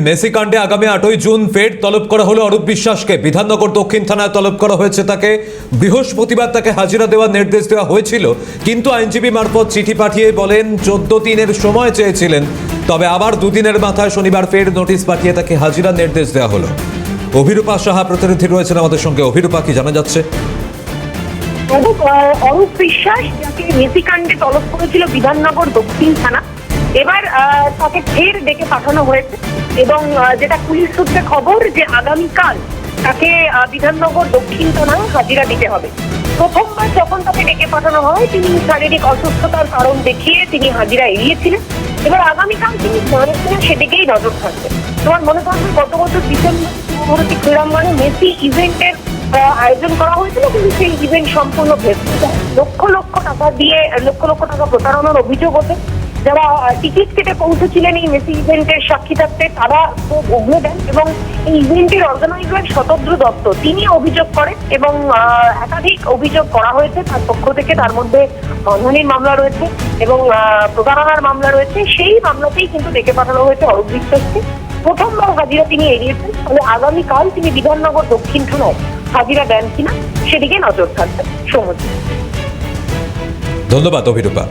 Messi কাণ্ডে আগামী 8ই June ফের তলব করা হলো অরূপ বিশ্বাসকে। বিধাননগর দক্ষিণ থানায় তলব করা হয়েছে তাকে। বৃহস্পতিবার তাকে হাজিরা দেওয়ার নির্দেশ দেওয়া হয়েছিল, কিন্তু আইনজীবী মারফত চিঠি পাঠিয়ে বলেন 14 দিনের সময় চেয়েছিলেন। তবে আবার দুদিনের মাথায় শনিবার ফের নোটিশ পাঠিয়ে তাকে হাজিরার নির্দেশ দেওয়া হলো। অভিরূপা সাহা প্রতিনিধি রয়েছেন আমাদের সঙ্গে। অভিরূপা, কি জানা যাচ্ছে? অরূপ বিশ্বাস যাকে মেসি কাণ্ডে তলব করেছিল বিধাননগর দক্ষিণ থানা, এবার তাকে ফের ডেকে পাঠানো হয়েছে এবং যেটা পুলিশ সূত্রে খবর যে আগামীকাল তাকে বিধাননগর দক্ষিণ থানায় হাজিরা দিতে হবে। প্রথমবার যখন তাকে ডেকে পাঠানো হয় তিনি শারীরিক অসুস্থতার কারণ দেখিয়ে তিনি হাজিরা এড়িয়েছিলেন। এবার আগামীকাল তিনি জানিয়েছিলেন সেদিকেই নজর থাকবে। তোমার মনে থাকবে গত বছর ডিসেম্বর ভারতী ক্রীড়াঙ্গনে মেসি ইভেন্টের আয়োজন করা হয়েছিল, কিন্তু সেই ইভেন্ট সম্পূর্ণ ভেস্তে যায়। লক্ষ লক্ষ টাকা প্রতারণার অভিযোগ ওঠে। যারা টিকিট কেটে পৌঁছেছিলেন এই মেসি ইভেন্টের সাক্ষী থাকতে তারা তো ভুগলে দেন এবং এই ইভেন্টের অর্গানাইজার শতদ্রু দত্ত তিনি অভিযোগ করেন এবং একাধিক অভিযোগ করা হয়েছে তার পক্ষ থেকে। তার মধ্যে মানহানির মামলা রয়েছে এবং প্রতারণার মামলা রয়েছে। সেই মামলাতেই কিন্তু ডেকে পাঠানো হয়েছে অরূপ বিশ্বাসকে। প্রথমবার হাজিরা তিনি এড়িয়েছেন, ফলে আগামীকাল তিনি বিধাননগর দক্ষিণ থানায় হাজিরা দেন কিনা সেদিকে নজর থাকবে। সমুদ্র। ধন্যবাদ অভিরূপা।